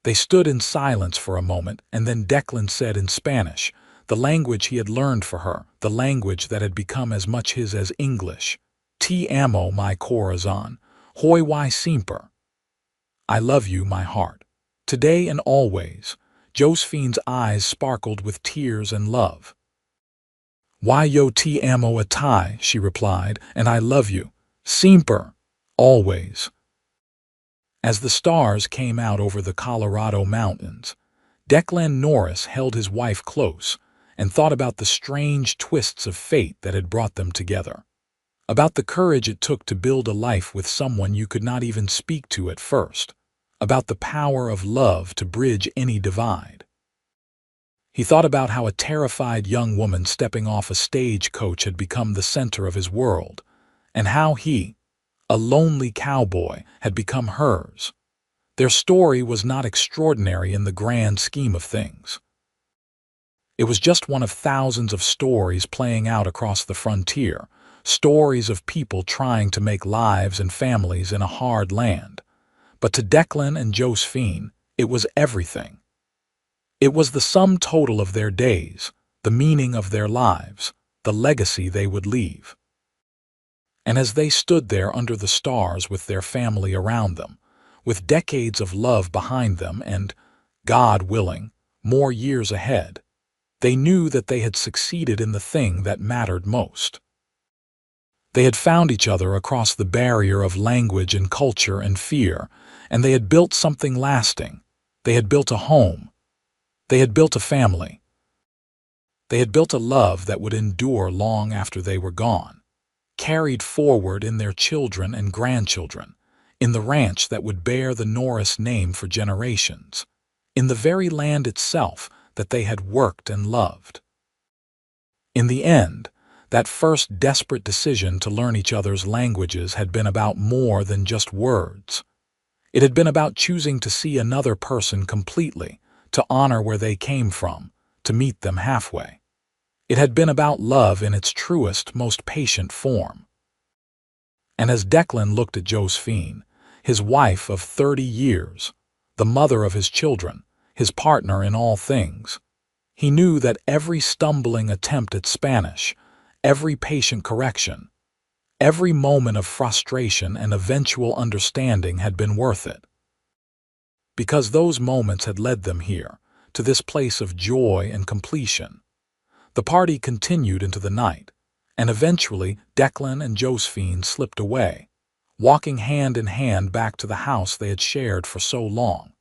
They stood in silence for a moment, and then Declan said in Spanish, the language he had learned for her, the language that had become as much his as English. Te amo, my corazón. Hoy y siempre. I love you, my heart. Today and always. Josephine's eyes sparkled with tears and love. Why yo te amo a ti, she replied, and I love you. Siempre. Always. As the stars came out over the Colorado mountains, Declan Norris held his wife close and thought about the strange twists of fate that had brought them together. About the courage it took to build a life with someone you could not even speak to at first. About the power of love to bridge any divide. He thought about how a terrified young woman stepping off a stagecoach had become the center of his world, and how he, a lonely cowboy, had become hers. Their story was not extraordinary in the grand scheme of things. It was just one of thousands of stories playing out across the frontier, stories of people trying to make lives and families in a hard land. But to Declan and Josephine, it was everything. It was the sum total of their days, the meaning of their lives, the legacy they would leave. And as they stood there under the stars with their family around them, with decades of love behind them and, God willing, more years ahead, they knew that they had succeeded in the thing that mattered most. They had found each other across the barrier of language and culture and fear, and they had built something lasting. They had built a home. They had built a family. They had built a love that would endure long after they were gone, carried forward in their children and grandchildren, in the ranch that would bear the Norris name for generations, in the very land itself that they had worked and loved. In the end, that first desperate decision to learn each other's languages had been about more than just words. It had been about choosing to see another person completely, to honor where they came from, to meet them halfway. It had been about love in its truest, most patient form. And as Declan looked at Josephine, his wife of 30 years, the mother of his children, his partner in all things, he knew that every stumbling attempt at Spanish, every patient correction, every moment of frustration and eventual understanding had been worth it. Because those moments had led them here, to this place of joy and completion. The party continued into the night, and eventually Declan and Josephine slipped away, walking hand in hand back to the house they had shared for so long.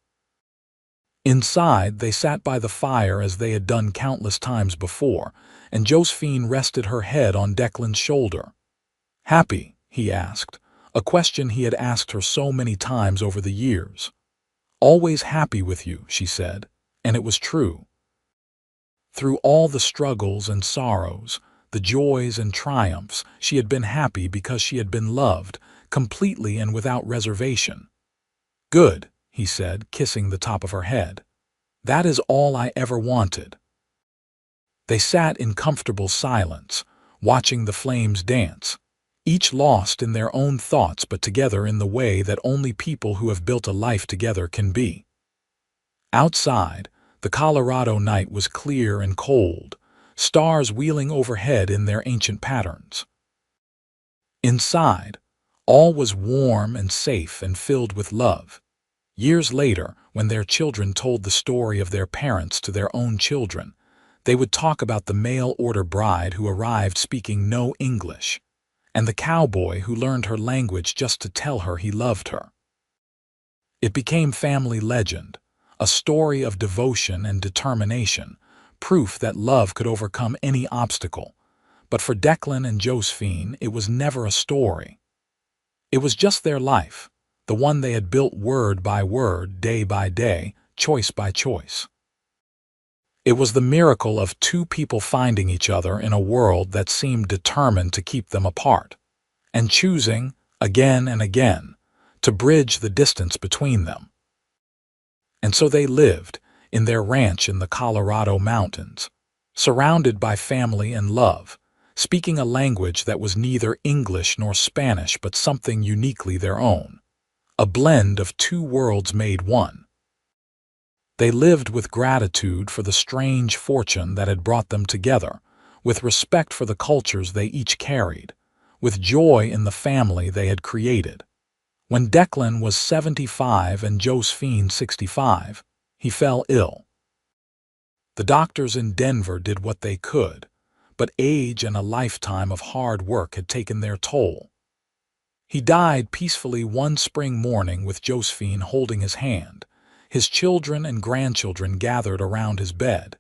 Inside, they sat by the fire as they had done countless times before, and Josephine rested her head on Declan's shoulder. "Happy?" he asked, a question he had asked her so many times over the years. "Always happy with you," she said, and it was true. Through all the struggles and sorrows, the joys and triumphs, she had been happy because she had been loved, completely and without reservation. "Good," he said, kissing the top of her head. "That is all I ever wanted." They sat in comfortable silence, watching the flames dance, each lost in their own thoughts but together in the way that only people who have built a life together can be. Outside, the Colorado night was clear and cold, stars wheeling overhead in their ancient patterns. Inside, all was warm and safe and filled with love. Years later, when their children told the story of their parents to their own children, they would talk about the mail-order bride who arrived speaking no English, and the cowboy who learned her language just to tell her he loved her. It became family legend, a story of devotion and determination, proof that love could overcome any obstacle. But for Declan and Josephine, it was never a story. It was just their life, the one they had built word by word, day by day, choice by choice. It was the miracle of two people finding each other in a world that seemed determined to keep them apart, and choosing, again and again, to bridge the distance between them. And so they lived in their ranch in the Colorado mountains, surrounded by family and love, speaking a language that was neither English nor Spanish but something uniquely their own, a blend of two worlds made one. They lived with gratitude for the strange fortune that had brought them together, with respect for the cultures they each carried, with joy in the family they had created. When Declan was 75 and Josephine 65, he fell ill. The doctors in Denver did what they could, but age and a lifetime of hard work had taken their toll. He died peacefully one spring morning with Josephine holding his hand, his children and grandchildren gathered around his bed.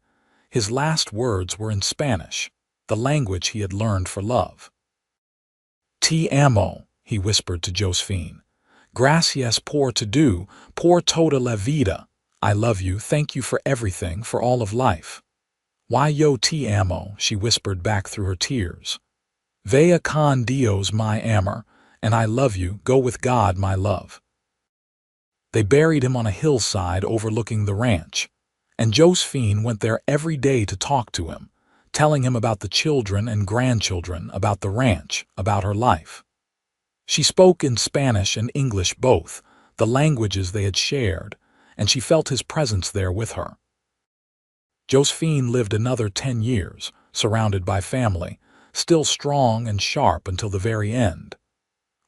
His last words were in Spanish, the language he had learned for love. "Te amo," he whispered to Josephine. "Gracias por todo, por toda la vida. I love you, thank you for everything, for all of life." "Why yo te amo," she whispered back through her tears. "Vaya con Dios my amor, and I love you, go with God my love." They buried him on a hillside overlooking the ranch, and Josephine went there every day to talk to him, telling him about the children and grandchildren, about the ranch, about her life. She spoke in Spanish and English both, the languages they had shared, and she felt his presence there with her. Josephine lived another 10 years, surrounded by family, still strong and sharp until the very end.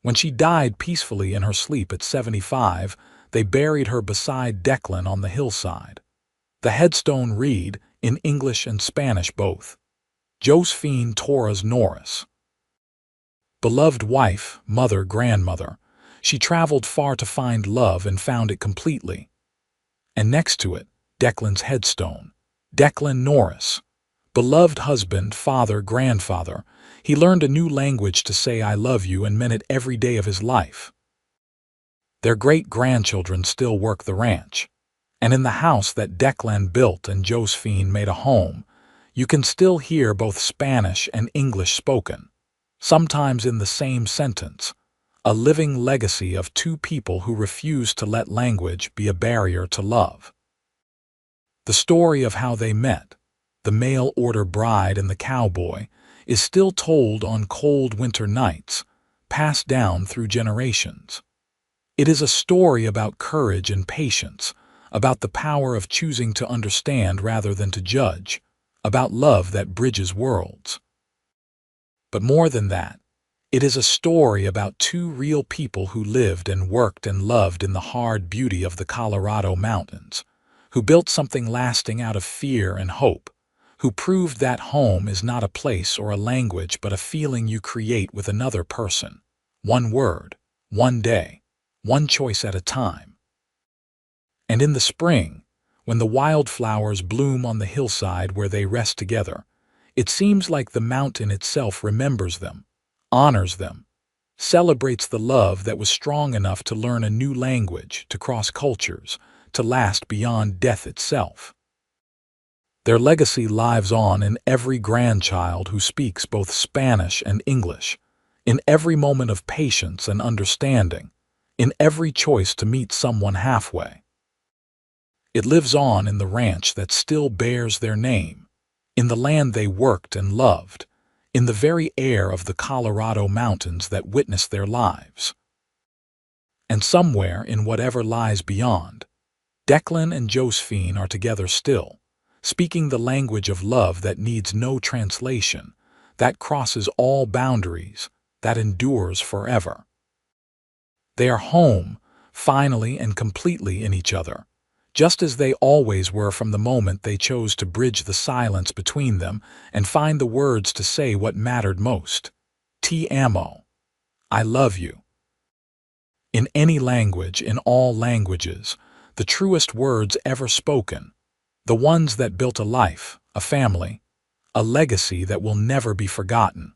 When she died peacefully in her sleep at 75, they buried her beside Declan on the hillside. The headstone read, in English and Spanish both, "Josephine Torres Norris. Beloved wife, mother, grandmother, she traveled far to find love and found it completely." And next to it, Declan's headstone, Declan Norris. Beloved husband, father, grandfather, he learned a new language to say "I love you" and meant it every day of his life. Their great-grandchildren still work the ranch, and in the house that Declan built and Josephine made a home, you can still hear both Spanish and English spoken, sometimes in the same sentence, a living legacy of two people who refused to let language be a barrier to love. The story of how they met, the mail-order bride and the cowboy, is still told on cold winter nights, passed down through generations. It is a story about courage and patience, about the power of choosing to understand rather than to judge, about love that bridges worlds. But more than that, it is a story about two real people who lived and worked and loved in the hard beauty of the Colorado mountains, who built something lasting out of fear and hope, who proved that home is not a place or a language but a feeling you create with another person, one word, one day, one choice at a time. And in the spring, when the wildflowers bloom on the hillside where they rest together, it seems like the mountain itself remembers them, honors them, celebrates the love that was strong enough to learn a new language, to cross cultures, to last beyond death itself. Their legacy lives on in every grandchild who speaks both Spanish and English, in every moment of patience and understanding, in every choice to meet someone halfway. It lives on in the ranch that still bears their name, in the land they worked and loved, in the very air of the Colorado mountains that witnessed their lives. And somewhere in whatever lies beyond, Declan and Josephine are together still, speaking the language of love that needs no translation, that crosses all boundaries, that endures forever. They are home, finally and completely in each other, just as they always were from the moment they chose to bridge the silence between them and find the words to say what mattered most. Te amo. I love you. In any language, in all languages, the truest words ever spoken, the ones that built a life, a family, a legacy that will never be forgotten.